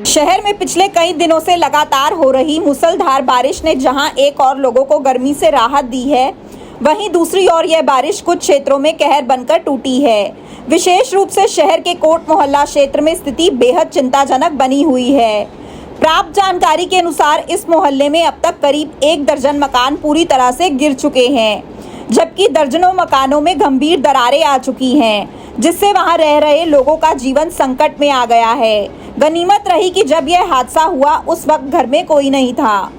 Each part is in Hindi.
शहर में पिछले कई दिनों से लगातार हो रही मूसलाधार बारिश ने जहां एक और लोगों को गर्मी से राहत दी है, वहीं दूसरी ओर यह बारिश कुछ क्षेत्रों में कहर बनकर टूटी है। विशेष रूप से शहर के कोट मोहल्ला क्षेत्र में स्थिति बेहद चिंताजनक बनी हुई है। प्राप्त जानकारी के अनुसार इस मोहल्ले में अब तक करीब 1 दर्जन मकान पूरी तरह से गिर चुके हैं, जबकि दर्जनों मकानों में गंभीर दरारें आ चुकी हैं, जिससे वहां रह रहे लोगों का जीवन संकट में आ गया है। गनीमत रही कि जब यह हादसा हुआ उस वक्त घर में कोई नहीं था।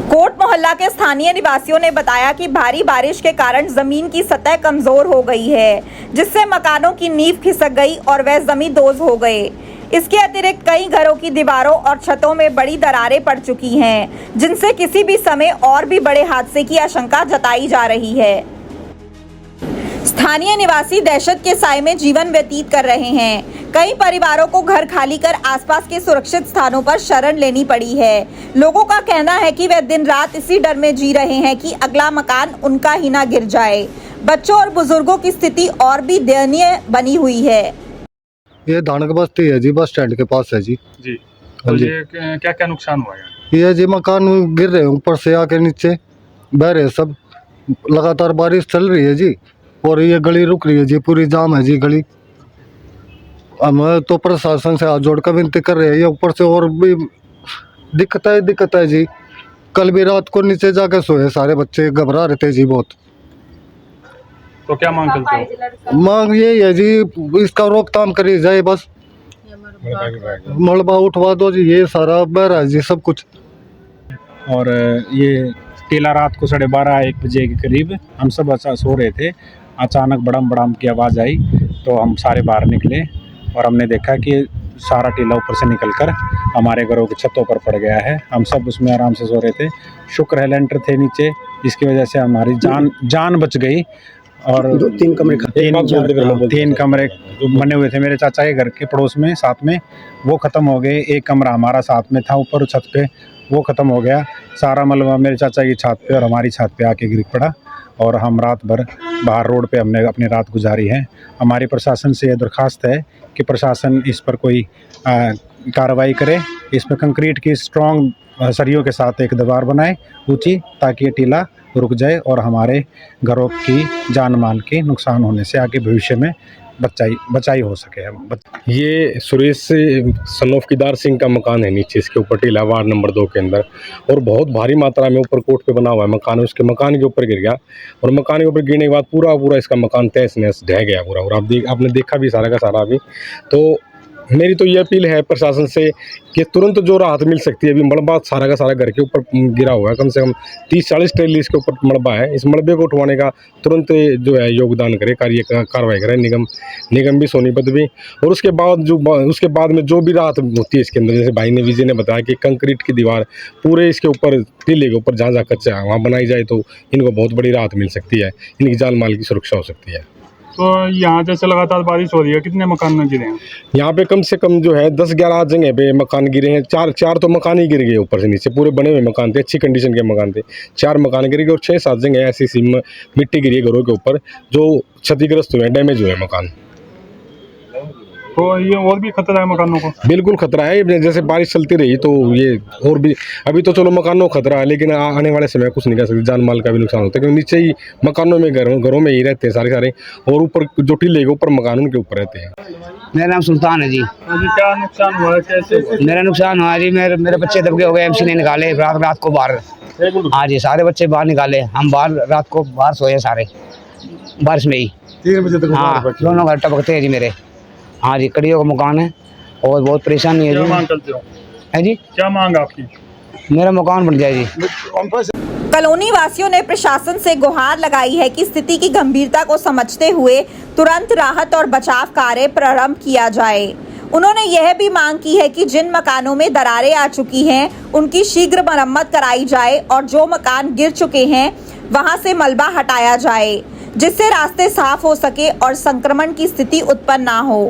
कोट मोहल्ला के स्थानीय निवासियों ने बताया कि भारी बारिश के कारण जमीन की सतह कमजोर हो गई है, जिससे मकानों की नींव खिसक गई और वह जमींदोज हो गए। इसके अतिरिक्त कई घरों की दीवारों और छतों में बड़ी दरारें पड़ चुकी हैं, जिनसे किसी भी समय और भी बड़े हादसे की आशंका जताई जा रही है। स्थानीय निवासी दहशत के साए में जीवन व्यतीत कर रहे हैं। कई परिवारों को घर खाली कर आसपास के सुरक्षित स्थानों पर शरण लेनी पड़ी है। लोगों का कहना है कि वे दिन रात इसी डर में जी रहे हैं कि अगला मकान उनका ही ना गिर जाए। बच्चों और बुजुर्गों की स्थिति और भी दयनीय बनी हुई है। ये धानक बस्ती है जी, बस स्टैंड के पास है जी। जी, तो ये क्या क्या नुकसान हुआ है? ये जी मकान गिर रहे हैं ऊपर से आके नीचे बह रहे सब। लगातार बारिश चल रही है जी, और ये गली रुक रही है जी, पूरी जाम है जी गली। हम तो प्रशासन से हाथ जोड़कर विनती कर रहे हैं, ये ऊपर से और भी दिक्कत है जी। कल भी रात को नीचे जाके सोए, सारे बच्चे घबरा रहे थे जी बहुत। तो क्या मांग करते हो? मांग यही है जी, इसका रोकथाम करी जाए बस। मलबा उठवा दो जी, ये सारा बह रहा है जी सब कुछ। और ये टीला रात को 12:30-1 बजे के करीब हम सब सो रहे थे। अचानक बड़म बड़म की आवाज़ आई तो हम सारे बाहर निकले और हमने देखा कि सारा टीला ऊपर से निकलकर हमारे घरों की छतों पर पड़ गया है। हम सब उसमें आराम से सो रहे थे। शुक्र है लेंटर थे नीचे, जिसकी वजह से हमारी जान बच गई। और 3 कमरे बने हुए थे मेरे चाचा के घर के पड़ोस में, साथ में वो ख़त्म हो गए। एक कमरा हमारा साथ में था ऊपर छत पे, वो ख़त्म हो गया। सारा मलबा मेरे चाचा की छत पे और हमारी छत पे आके गिर पड़ा और हम रात भर बाहर रोड पे हमने अपनी रात गुजारी है। हमारी प्रशासन से यह दरख्वास्त है कि प्रशासन इस पर कोई कार्रवाई करे, इसमें कंक्रीट की स्ट्रॉन्ग सरियों के साथ एक दीवार बनाए ऊंची, ताकि ये टीला रुक जाए और हमारे घरों की जान माल के नुकसान होने से आगे भविष्य में बचाई हो सके। ये सुरेश सन ऑफ केदार सिंह का मकान है नीचे, इसके ऊपर टीला वार्ड नंबर 2 के अंदर, और बहुत भारी मात्रा में ऊपर कोर्ट पे बना हुआ है मकान, उसके मकान के ऊपर गिर गया। और मकान के ऊपर गिरने के बाद पूरा इसका मकान तहस नहस ढह गया पूरा। और आपने देखा भी सारा का सारा अभी। तो मेरी तो ये अपील है प्रशासन से कि तुरंत जो राहत मिल सकती है। अभी मलबा सारा का सारा घर के ऊपर गिरा हुआ है, कम से कम 30-40 ट्रेली इसके ऊपर मलबा है। इस मलबे को उठवाने का तुरंत जो है योगदान करे, कार्रवाई करे निगम भी, सोनीपत भी। और उसके बाद में जो भी राहत होती है इसके अंदर, जैसे भाई ने विजय ने बताया कि कंक्रीट की दीवार पूरे इसके ऊपर टीले के ऊपर जहाँ कच्चा है वहाँ बनाई जाए तो इनको बहुत बड़ी राहत मिल सकती है, इनकी जान माल की सुरक्षा हो सकती है। तो यहाँ जैसे लगातार बारिश हो रही है, कितने मकान गिरे हैं? यहाँ पे कम से कम जो है 10-11 जगह पे मकान गिरे हैं। चार तो मकान ही गिर गए ऊपर से नीचे, पूरे बने हुए मकान थे, अच्छी कंडीशन के मकान थे। 4 मकान गिर गए और 6-7 जगह ऐसी मिट्टी गिरी है घरों के ऊपर जो क्षतिग्रस्त हुए हैं, डैमेज हुए हैं मकान। तो ये और भी खतरा है मकानों को? बिल्कुल खतरा है, जैसे बारिश चलती रही तो ये और भी। अभी तो चलो मकानों को खतरा है, लेकिन आने वाले समय कुछ नहीं कर सकते, जान माल का भी नुकसान होता है, क्योंकि नीचे ही मकानों में घरों में ही रहते हैं सारे, और ऊपर जो टीले के ऊपर मकान उनके ऊपर रहते हैं। मेरा नाम सुल्तान है जी। क्या नुकसान हुआ है, कैसे? मेरा नुकसान हुआ जी, मेरे बच्चे दबके हो गए, MC ने निकाले रात को बाहर। हाँ जी, सारे बच्चे बाहर निकाले, हम बाहर रात को बाहर सोए सारे बारिश में ही। 3 बजे तक हाँ, दोनों घर टपकते हैं जी मेरे। हाँ जी, कड़ियों का मकान है और बहुत परेशानी है जी। क्या मांग करते हो? है जी, क्या मांग आपकी? मेरा मकान बन जाए जी। कॉलोनी वासियों ने प्रशासन से गुहार लगाई है कि स्थिति की गंभीरता को समझते हुए तुरंत राहत और बचाव कार्य प्रारंभ किया जाए। उन्होंने यह भी मांग की है कि जिन मकानों में दरारें आ चुकी हैं उनकी शीघ्र मरम्मत कराई जाए और जो मकान गिर चुके हैं वहां से मलबा हटाया जाए, जिससे रास्ते साफ हो सके और संक्रमण की स्थिति उत्पन्न ना हो।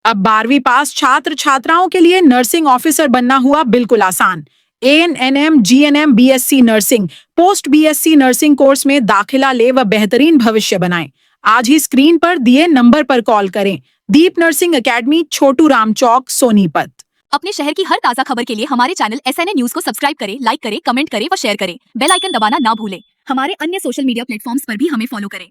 अब 12वीं पास छात्र छात्राओं के लिए नर्सिंग ऑफिसर बनना हुआ बिल्कुल आसान। ANM, GNM, BSc nursing, post BSc nursing course में दाखिला ले व बेहतरीन भविष्य बनाएं। आज ही स्क्रीन पर दिए नंबर पर कॉल करें। दीप नर्सिंग एकेडमी, छोटू राम चौक, सोनीपत। अपने शहर की हर ताजा खबर के लिए हमारे चैनल SNA न्यूज को सब्सक्राइब करें, लाइक करें, कमेंट करें व शेयर करें। बेल आइकन दबाना ना भूलें। हमारे अन्य सोशल मीडिया प्लेटफॉर्म्स पर भी हमें फॉलो करें।